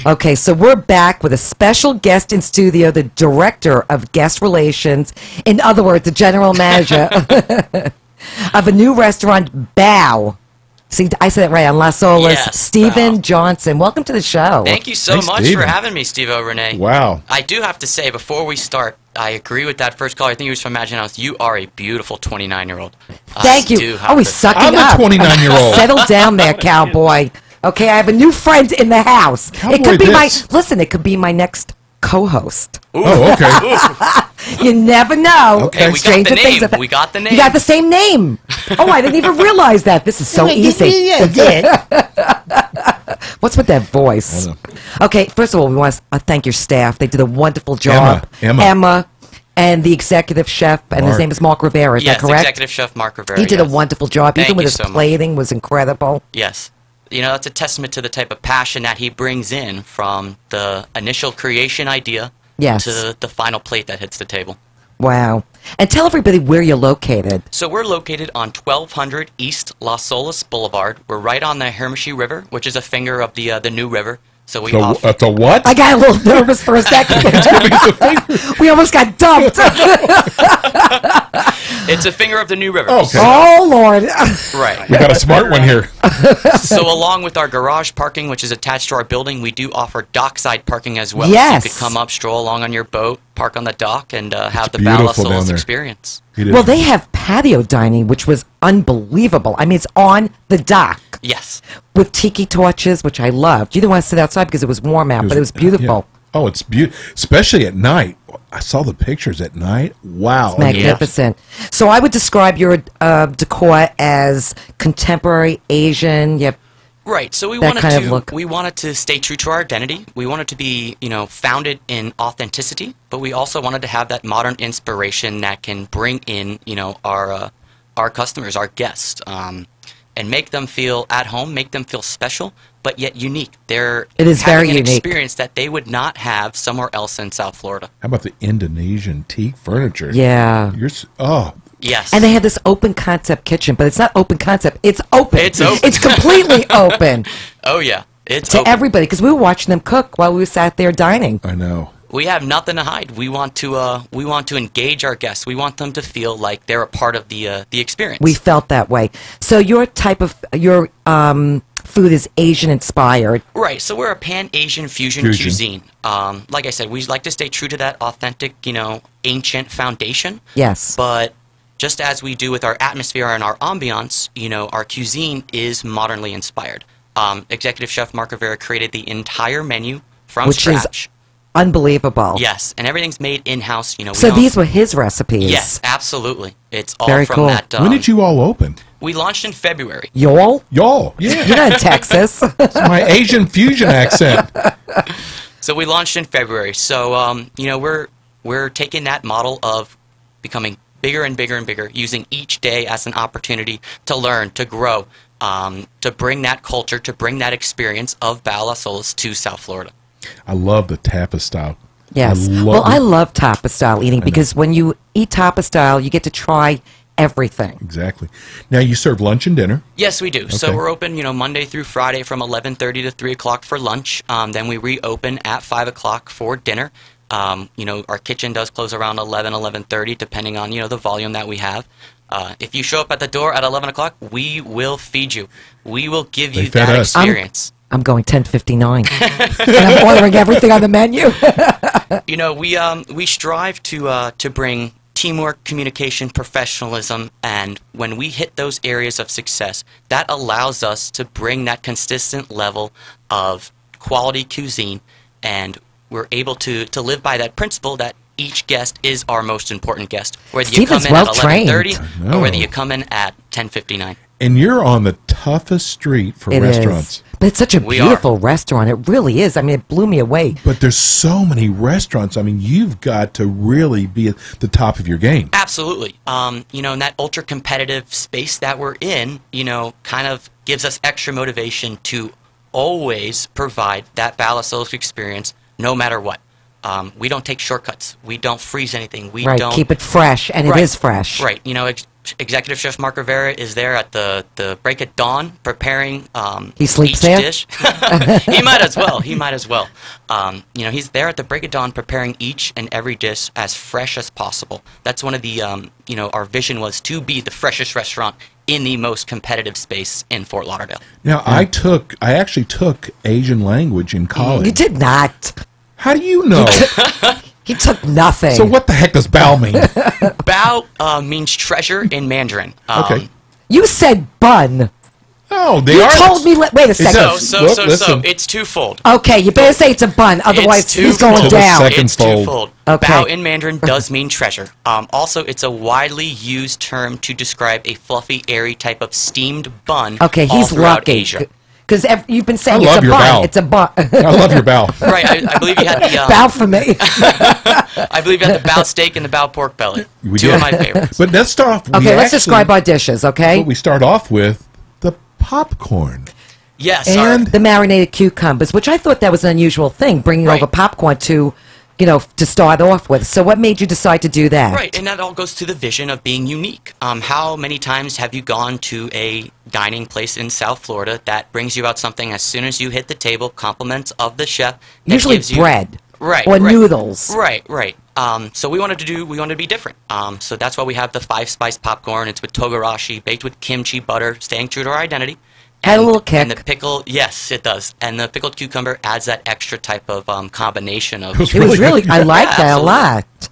Okay, so we're back with a special guest in studio, the director of guest relations, in other words, the general manager of a new restaurant, BAO. See, I said it right, on Las Olas. Yes, Stephen BAO. Johnson. Welcome to the show. Thank you so much Stephen. for having me, Steve-O, Renee. Wow. I do have to say, before we start, I agree with that first caller. I think he was from Imagine House. You are a beautiful 29-year-old. Thank you. Oh, he's sucking I'm up. a 29-year-old. Settle down there, cowboy. Okay, I have a new friend in the house. Cowboy It could be this. listen, it could be my next co-host. Oh, okay. You never know. Okay, we got Stranger the things name. have- We got the name. You got the same name. Oh, I didn't even realize that. This is so easy. What's with that voice? Okay, first of all, we want to thank your staff. They did a wonderful job. Emma. And the executive chef, and his Mark. name is Mark Rivera. Is Yes, that correct? Executive Chef Mark Rivera. He did yes. a wonderful job. Thank Even with you his so much. plating was incredible. Yes. You know, that's a testament to the type of passion that he brings in from the initial creation idea Yes. to the final plate that hits the table. Wow. And tell everybody where you're located. So we're located on 1200 East Las Olas Boulevard. We're right on the Hermitage River, which is a finger of the new river. So we offer... That's a what? I got a little nervous for a second. We almost got dumped. It's a finger of the new river. Okay. Oh, Lord. Right. We got a smart one here. So along with our garage parking, which is attached to our building, we do offer dockside parking as well. Yes. So you could come up, stroll along on your boat, park on the dock, and have the beautiful BAO down Solis there. experience. It is. Well, they have patio dining, which was unbelievable. I mean, it's on the dock Yes. with tiki torches, which I loved. You didn't want to sit outside because it was warm out, but it was beautiful. Yeah. Oh, it's beautiful, especially at night. I saw the pictures at night. Wow. Magnificent. So I would describe your decor as contemporary Asian. You have Right. So we That wanted kind of to look. we wanted to stay true to our identity. We wanted to be, founded in authenticity, but we also wanted to have that modern inspiration that can bring in, our customers, our guests, and make them feel at home, make them feel special, but yet unique. They're It is having very an unique. experience that they would not have somewhere else in South Florida. How about the Indonesian teak furniture? Yeah. Yes. And they have this open concept kitchen, but it's not open concept. It's open. It's open. It's completely open Oh yeah, it's to open. everybody because we were watching them cook while we sat there dining. I know. We have nothing to hide. We want to engage our guests. We want them to feel like they're a part of the experience. We felt that way. So your food is Asian inspired. Right, so we're a pan-Asian fusion cuisine. Like I said, we like to stay true to that authentic, ancient foundation. Yes. But just as we do with our atmosphere and our ambiance, our cuisine is modernly inspired. Executive Chef Mark Rivera created the entire menu from Which scratch. is unbelievable. Yes, and everything's made in-house. We So don't- these were his recipes. Yes, absolutely. It's all Very from cool. that. When did you all open? We launched in February. Y'all? Y'all. Yeah. You're not in Texas. It's my Asian fusion accent. So we launched in February. So we're taking that model of becoming bigger and bigger and bigger, using each day as an opportunity to learn, to grow, to bring that culture, to bring that experience of BAO Las Olas to South Florida. I love the tapa style. Yes. I love tapa style eating because when you eat tapa style, you get to try everything. Exactly. Now you serve lunch and dinner. Yes, we do. So Okay. we're open, Monday through Friday from 11:30 to 3 o'clock for lunch. Then we reopen at 5 o'clock for dinner. Our kitchen does close around 11:30, depending on, the volume that we have. If you show up at the door at 11 o'clock, we will feed you. We will give you fed that us. experience. I'm going 10:59. And I'm ordering everything on the menu. We strive to bring teamwork, communication, professionalism, and when we hit those areas of success, that allows us to bring that consistent level of quality cuisine, and we're able to live by that principle that each guest is our most important guest. Whether you come Stephen's in at well-trained. 11:30 I or whether know. you come in at 10:59. And you're on the toughest street for It restaurants. is. But it's such a We beautiful restaunt. It really is. I mean, it blew me away. But there's so many restaurants. I mean, you've got to really be at the top of your game. Absolutely. In that ultra competitive space that we're in, kind of gives us extra motivation to always provide that BAO Las Olas experience no matter what. We don't take shortcuts. We don't freeze anything. We Right. don't Keep it fresh, and Right. it is fresh. Right. Executive Chef Mark Rivera is there at the break at dawn preparing He sleeps each there? dish. He might as well. He might as well. You know, he's there at the break of dawn preparing each and every dish as fresh as possible. That's one of the, you know, our vision was to be the freshest restaurant in the most competitive space in Fort Lauderdale. Now, I actually took Asian language in college. You did not. How do you know? He took nothing. So what the heck does bao mean? Bao means treasure in Mandarin. Okay. You said bun. Oh, they You are. told me. Wait a second. So Listen. it's twofold. Okay, you better say it's a bun, otherwise It's he's twofold. going To the down. second It's fold. twofold. Okay. Bao in Mandarin does mean treasure. Also, it's a widely used term to describe a fluffy, airy type of steamed bun. Okay, all he's throughout lucky. Asia. Because you've been saying I it's love a your bun. bao. It's a bun. I love your bao. Right, I believe you had the Bow for me. I believe you had the bao steak and the bao pork belly. We Two did. of my favorites. But let's start off. Okay, let's describe our dishes, okay? But we start off with the popcorn. Yes, And The marinated cucumbers, which I thought that was an unusual thing, bringing Right. over popcorn to, you know, to start off with. So what made you decide to do that? right, and that all goes to the vision of being unique. How many times have you gone to a dining place in South Florida that brings you out something as soon as you hit the table, compliments of the chef, that Usually gives you- bread. Right, Or right. noodles. Right. So we wanted to be different. So that's why we have the 5-spice popcorn. It's with togarashi, baked with kimchi butter, staying true to our identity. Had a little kick. And the pickle, yes, it does. And the pickled cucumber adds that extra type of combination of. was It was Really really, I like that a absolutely. lot.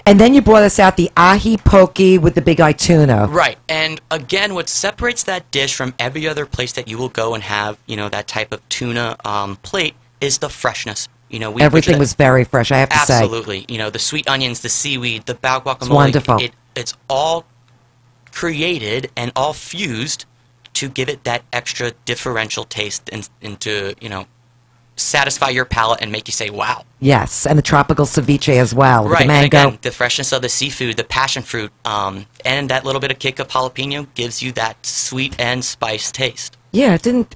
And then you brought us out the ahi poke with the big eye tuna. Right, and again, what separates that dish from every other place that you will go and have, you know, that type of tuna plate is the freshness. You know, we Everything butcher that- was very fresh, I have to say. absolutely. You know, the sweet onions, the seaweed, the bao guacamole. wonderful. It's all created and all fused to give it that extra differential taste and to, you know, satisfy your palate and make you say, wow. Yes, and the tropical ceviche as well, with Right, the and mango. again, the freshness of the seafood, the passion fruit, and that little bit of kick of jalapeno gives you that sweet and spice taste. Yeah, it didn't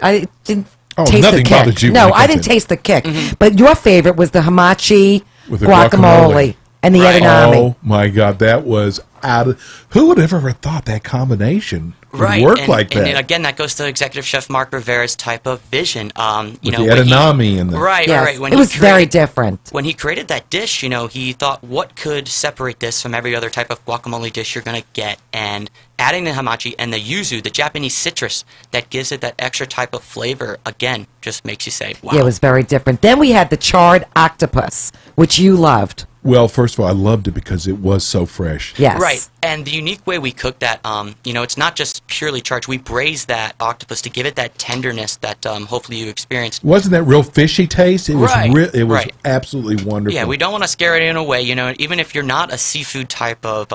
Oh, taste the nothing kick. bothered you No, when it I comes didn't in. taste the kick. Mm-hmm. But your favorite was the hamachi With the guacamole, guacamole. and the Right. edamame. Oh my God, that was out of. Who would have ever thought that combination would work and, like that? And again, that goes to Executive Chef Mark Rivera's type of vision. You With know, the when he- edamame and the. right, Yes, right. When it he was very created- different. When he created that dish, you know, he thought, what could separate this from every other type of guacamole dish you're going to get? And adding the hamachi and the yuzu, the Japanese citrus, that gives it that extra type of flavor, again, just makes you say, wow. Yeah, it was very different. Then we had the charred octopus, which you loved. Well, first of all, I loved it because it was so fresh. Yes. Right, and the unique way we cook that, you know, it's not just purely charred. We braise that octopus to give it that tenderness that hopefully you experienced. Wasn't that real fishy taste? It was. Right, It was right. absolutely wonderful. Yeah, we don't want to scare it in a way, you know, even if you're not a seafood type of,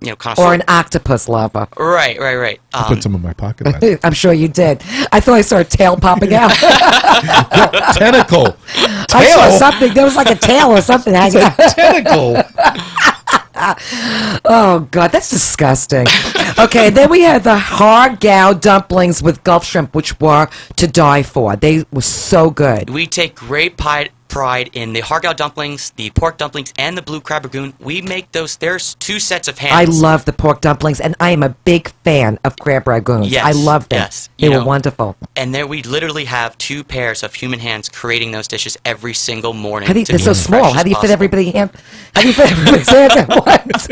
you know, connoisseur. Or an octopus lover. Right. I put some in my pocket. Last I'm sure you did. I thought I saw a tail popping out. Tentacle. I saw Tail? something. There was like a tail or something hanging out. Tentacle. Oh, God, that's disgusting. Okay, then we had the hargao dumplings with Gulf shrimp, which were to die for. They were so good. We take great pride in the hargao dumplings, the pork dumplings, and the blue crab ragoon. We make those. There's two sets of hands. I love the pork dumplings, and I am a big fan of crab ragoons. Yes, I love them. yes. They You were know, wonderful. And there we literally have two pairs of human hands creating those dishes every single morning. How do you, to they're be so as small. fresh How as do you fit possible. everybody hand? How do you fit everybody's hands at once?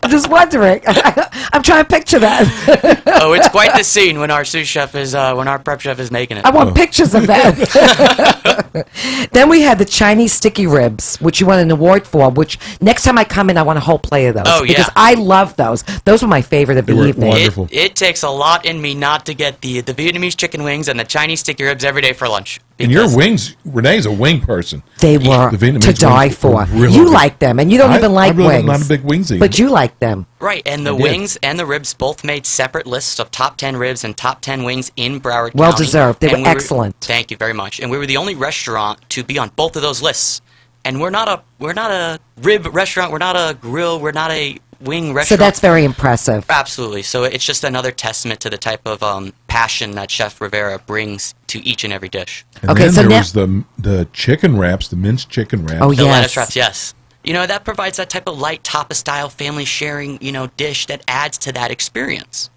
I'm just wondering. I'm trying to picture that. Oh, it's quite the scene when our sous chef is, when our prep chef is making it. I want pictures of that. Then we had the Chinese sticky ribs, which you won an award for, which next time I come in, I want a whole plate of those. Oh, because yeah. I love those. Those were my favorite of the were evening. wonderful. It takes a lot in me not to get the Vietnamese chicken wings and the Chinese sticky ribs every day for lunch. And your because- wings, Renee's a wing person. They were the Vietnamese to die wings for. were really You good. like them, and you don't even like I'm really wings. not a big wings eater. But you like them. Right, and the I did. wings and the ribs both made separate lists of top 10 ribs and top 10 wings in Broward County. Well deserved. They And were excellent. Thank you very much. And we were the only restaurant to be on both of those lists. And we're not a rib restaurant, we're not a grill, we're not a wing So restaurant. that's very impressive. Absolutely. So it's just another testament to the type of passion that Chef Rivera brings to each and every dish. And Okay, then so there now- was the chicken wraps, the minced chicken wraps. Oh, The yes. lettuce wraps, yes. You know, that provides that type of light tapas-style family sharing, you know, dish that adds to that experience.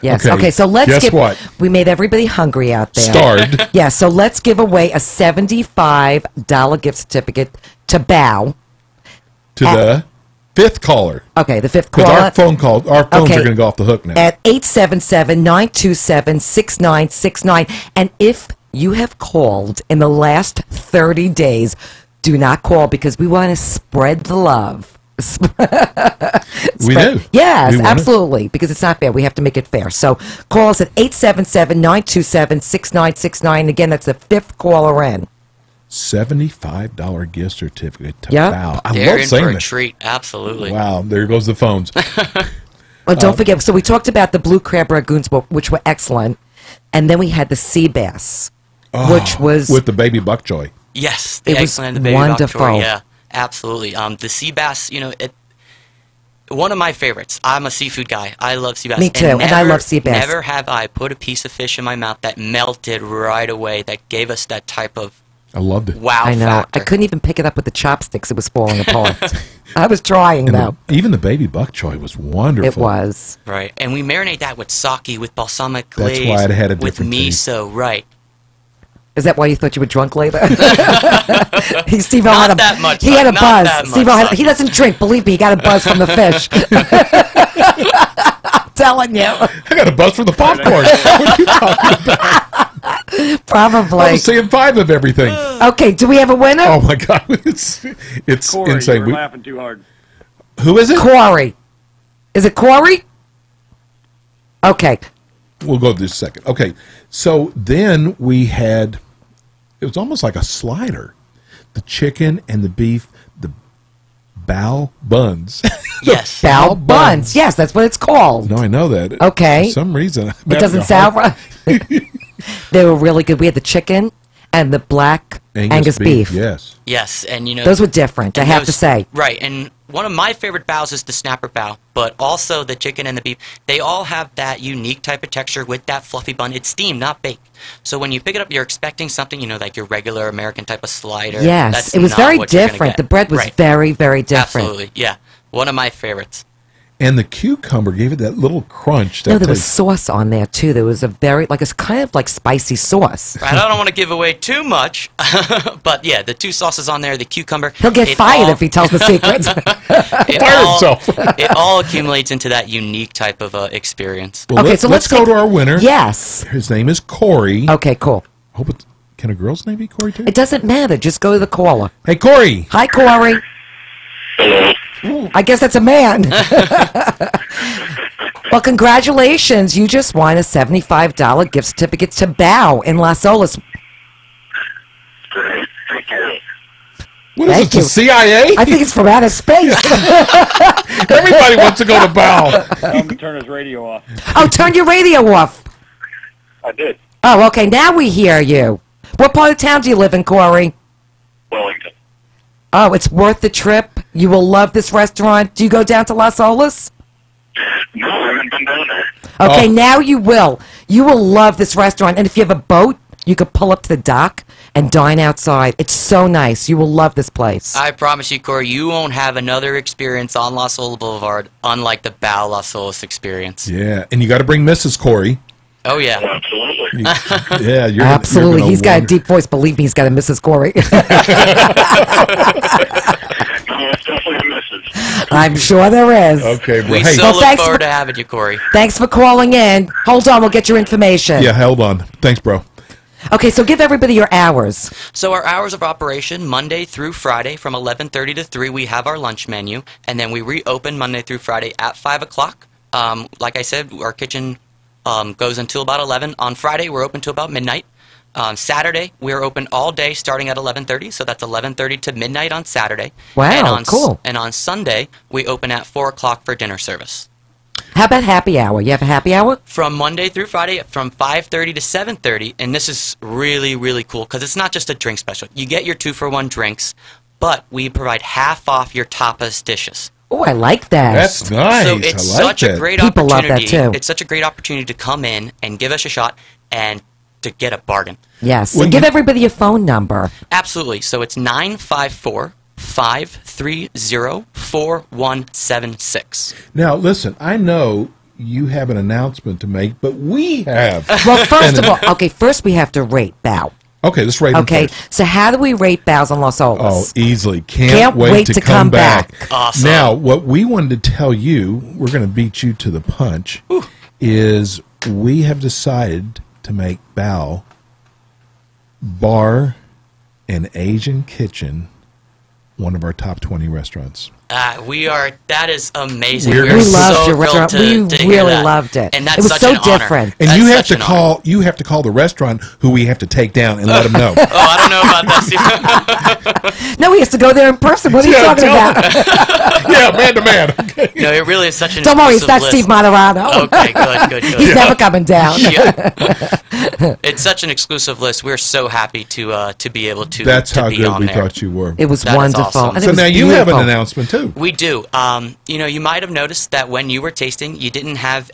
Yes. Okay, so let's guess give. what? We made everybody hungry out there. Starved. Yeah, so let's give away a $75 gift certificate to BAO. To the fifth caller. Okay, the fifth Because caller. our phones are going to go off the hook now. At 877-927-6969. And if you have called in the last 30 days, do not call because we want to spread the love. We do. Yes, We want it. absolutely, because it's not fair. We have to make it fair. So call us at 877-927-6969. Again, that's the fifth caller in. $75 gift certificate to Yep. BAO. I They're love in saying for a that. treat. Absolutely. Wow, there goes the phones. Well, don't forget. So we talked about the blue crab ragoons, which were excellent, and then we had the sea bass, which was with the baby buck joy. Yes, the It was excellent and the baby wonderful. bok choy, yeah, absolutely. The sea bass, you know, one of my favorites. I'm a seafood guy. I love sea bass. Me too, and I love sea bass. Never have I put a piece of fish in my mouth that melted right away, that gave us that type of I loved it. wow I know. factor. I couldn't even pick it up with the chopsticks. It was falling apart. I was trying, And though. even the baby buck choy was wonderful. It was. Right, and we marinate that with sake, with balsamic That's glaze, why it had a with different taste. miso, right. Is that why you thought you were drunk later? Steve Not had a, that much, He had a not buzz. that much, Steve-O son. he doesn't drink. Believe me, he got a buzz from the fish. I'm telling you. I got a buzz from the popcorn. What are you talking about? I Probably. was saying 5 of everything. Okay, do we have a winner? Oh my god, it's Corey, insane. you're laughing too hard. Who is it? Corey. Is it Corey? Okay. We'll go this second. Okay, so then we had, it was almost like a slider. The chicken and the beef, the BAO buns. Yes. Bao buns. Yes, that's what it's called. No, I know that. Okay. For some reason. It doesn't sound right. They were really good. We had the chicken and the black Angus beef. Yes. Yes, and you know Those were different, I and have to say. Right, and one of my favorite baos is the snapper bao, but also the chicken and the beef. They all have that unique type of texture with that fluffy bun. It's steamed, not baked. So when you pick it up, you're expecting something, you know, like your regular American type of slider. Yes, That's it was not very what you're gonna different. get. The bread was Right. very, very different. Absolutely, yeah. One of my favorites. And the cucumber gave it that little crunch. That No, there was tastes- sauce on there too. There was a very it's kind of like spicy sauce. Right, I don't want to give away too much, but yeah, the two sauces on there, the cucumber. He'll get it fired all- if he tells the secret. it Fire all- himself. It all accumulates into that unique type of experience. Well, Okay, let's, so let's let's go take- to our winner. Yes. His name is Corey. Okay, cool. Hope it's, can a girl's name be Corey too? It doesn't matter. Just go to the caller. Hey, Corey. Hi, Corey. I guess that's a man. Well, congratulations. You just won a $75 gift certificate to BAO in Las Olas. Great. Thank you. What is Thank it, the you. CIA? I think it's from outer space. Everybody wants to go to BAO. Tell him to turn his radio off. Oh, turn your radio off. I did. Oh, okay. Now we hear you. What part of town do you live in, Corey? Wellington. Oh, it's worth the trip. You will love this restaurant. Do you go down to Las Olas? No, I haven't been down there. Okay, Oh. now you will. You will love this restaurant. And if you have a boat, you could pull up to the dock and dine outside. It's so nice. You will love this place. I promise you, Corey, you won't have another experience on Las Olas Boulevard unlike the BAO Las Olas experience. Yeah, and you got to bring Mrs. Corey. Oh, yeah. Absolutely. Yeah, you're Absolutely. You're He's got a wonder- deep voice. Believe me, he's got a Mrs. Corey. No, it's definitely a message. I'm sure there is. Okay, bro. We Hey, so Well, look thanks forward for- to having you, Corey. Thanks for calling in. Hold on, we'll get your information. yeah, hold on. Thanks, bro. Okay, so give everybody your hours. So our hours of operation, Monday through Friday from 11:30 to 3, we have our lunch menu, and then we reopen Monday through Friday at 5 o'clock. Like I said, our kitchen goes until about 11. On Friday, we're open till about midnight. Saturday, we're open all day starting at 11:30, so that's 11:30 to midnight on Saturday. Wow, and on, cool. And on Sunday, we open at 4 o'clock for dinner service. How about happy hour? You have a happy hour? From Monday through Friday, from 5:30 to 7:30, and this is really, really cool because it's not just a drink special. You get your 2-for-1 drinks, but we provide half off your tapas dishes. Oh, I like that. That's nice. So it's I like such that. a great People love that, opportunity. too. It's such a great opportunity to come in and give us a shot and to get a bargain. Yes. When And give you- everybody your phone number. Absolutely. So it's 530-4176. Now, listen, I know you have an announcement to make, but we have. Well, first of all, okay, first we have to rate BAO. Okay, let's rate them Okay, first. so how do we rate BAOs on Los Oh, Olas? easily. Can't wait to come back. Awesome. Now, what we wanted to tell you, we're going to beat you to the punch, is we have decided to make BAO Bar and Asian Kitchen one of our top 20 restaurants. That is amazing. We We're We so loved your thrilled restaurant. to We hear really that. loved it. And that's It was such so an honor. different. And That's you have such to an call honor. you have to call the restaurant who we have to take down and let them know. Oh, I don't know about that. No, he has to go there in person. What are you Yeah, talking tell about? Yeah, man to man. Okay. No, it really is such an Don't worry, it's not exclusive Steve list. Moderado. Okay, good. He's never coming down. Yeah. It's such an exclusive list. We're so happy to be able to. That's to how be good on we there. thought you were. It was That is wonderful. awesome. And So it was now you have an beautiful. announcement too. We do. You might have noticed that when you were tasting, you didn't have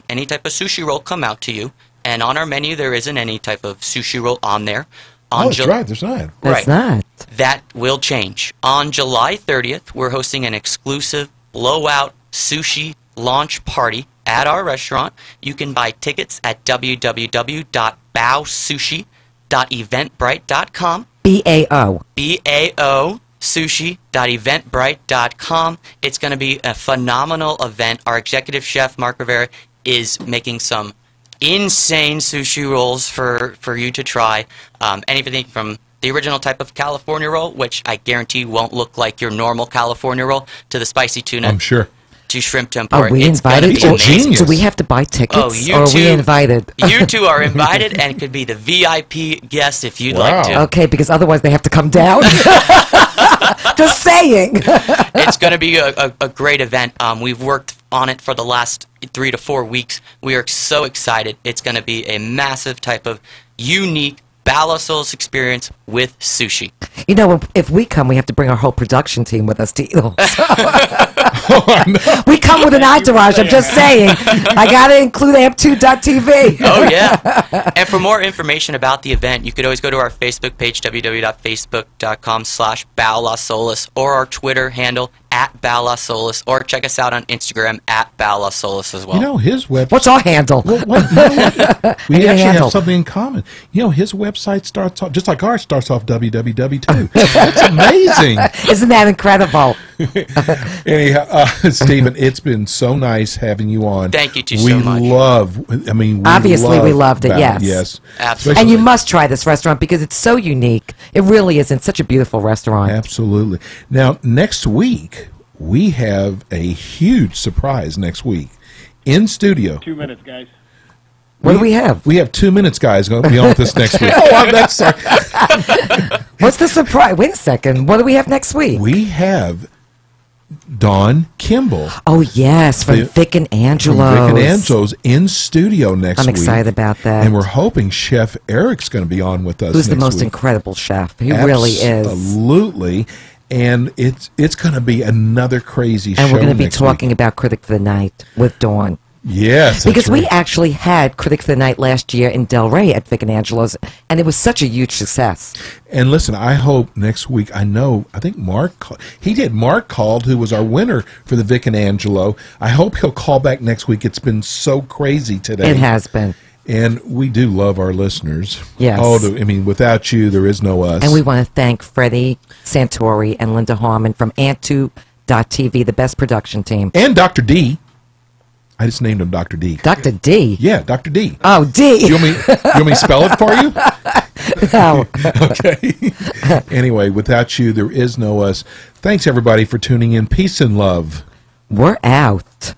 any type of sushi roll come out to you. And on our menu, there isn't any type of sushi roll on there. Oh, that's right. There's not. That's Right. not. That will change. On July 30th, we're hosting an exclusive blowout sushi launch party at our restaurant. You can buy tickets at www.baosushi.eventbrite.com. BAO. BAO sushi.eventbrite.com. It's going to be a phenomenal event. Our executive chef, Mark Rivera, is making some insane sushi rolls for you to try. Anything from the original type of California roll, which I guarantee won't look like your normal California roll, to the spicy tuna, I'm sure. to shrimp tempura. Are we It's gonna invited? be Or amazing. genius. Do we have to buy tickets? Oh, you or are we too. invited? You two are invited, and could be the VIP guest if you'd Wow. like to. Okay, because otherwise they have to come down. Just saying. It's going to be a great event. We've worked on it for the last 3 to 4 weeks. We are so excited. It's going to be a massive type of unique Balasols experience with sushi. You know, if we come, we have to bring our whole production team with us to eat. We come with an entourage. I'm just saying. I got to include amp2.tv. Oh, yeah. And for more information about the event, you could always go to our Facebook page, www.facebook.com/BaoLasSolis, or our Twitter handle, @BaoLasSolis, or check us out on Instagram, @BaoLasSolis as well. You know, his website. What's our handle? You know what? We Need a actually handle. have something in common. You know, his website starts off, just like ours starts off www too. It's amazing. Isn't that incredible? Anyhow, Stephen, it's been so nice having you on. Thank you too we so much. Obviously, we love loved it, Val, yes. Yes. Absolutely. And you must try this restaurant because it's so unique. It really is. It's such a beautiful restaurant. Absolutely. Now, next week, we have a huge surprise next week in studio. 2 minutes, guys. What do we have? We have 2 minutes, guys, going to be on with us next week. Oh, that's sorry. What's the surprise? Wait a second. What do we have next week? We have Dawn Kimball Oh, yes, from The- Vic and from Angelo's. Vic and Angelo's in studio next I'm week. excited about that. And we're hoping Chef Eric's going to be on with us Who's the next most week. incredible chef? He really is. Absolutely. And it's going to be another crazy show And we're going to be next talking week. about Critic of the Night with Dawn. Yes, that's Because we right. actually had Critic of the Night last year in Delray at Vic and Angelo's, and it was such a huge success. And listen, I hope next week. I think Mark. Mark called, who was our winner for the Vic and Angelo. I hope he'll call back next week. It's been so crazy today. It has been. And we do love our listeners. Yes. Oh, I mean, without you, there is no us. And we want to thank Freddie Santori and Linda Harmon from Ant2.tv, the best production team. And Dr. D. I just named him Dr. D. Dr. D. Yeah, Dr. D. Oh, D. You want me to spell it for you? No. Okay. Anyway, without you, there is no us. Thanks, everybody, for tuning in. Peace and love. We're out.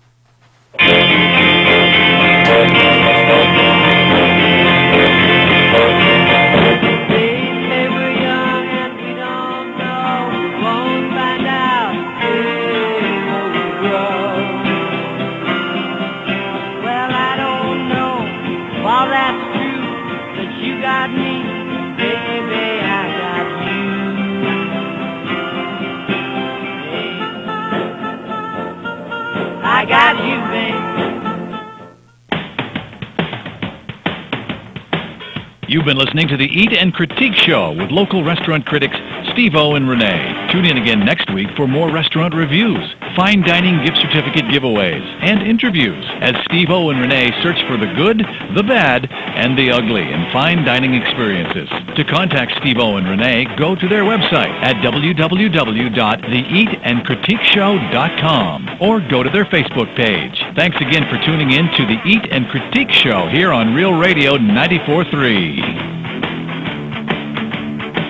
Well, I don't know if all that's true, but you got me, baby, I got you. Hey. I got you, baby. You You've been listening to the Eat and Critique Show with local restaurant critics Steve-O and Renee. Tune in again next week for more restaurant reviews, fine dining gift certificate giveaways, and interviews as Steve-O and Renee search for the good, the bad, and the ugly in fine dining experiences. To contact Steve-O and Renee, go to their website at www.theeatandcritiqueshow.com or go to their Facebook page. Thanks again for tuning in to the Eat and Critique Show here on Real Radio 94.3.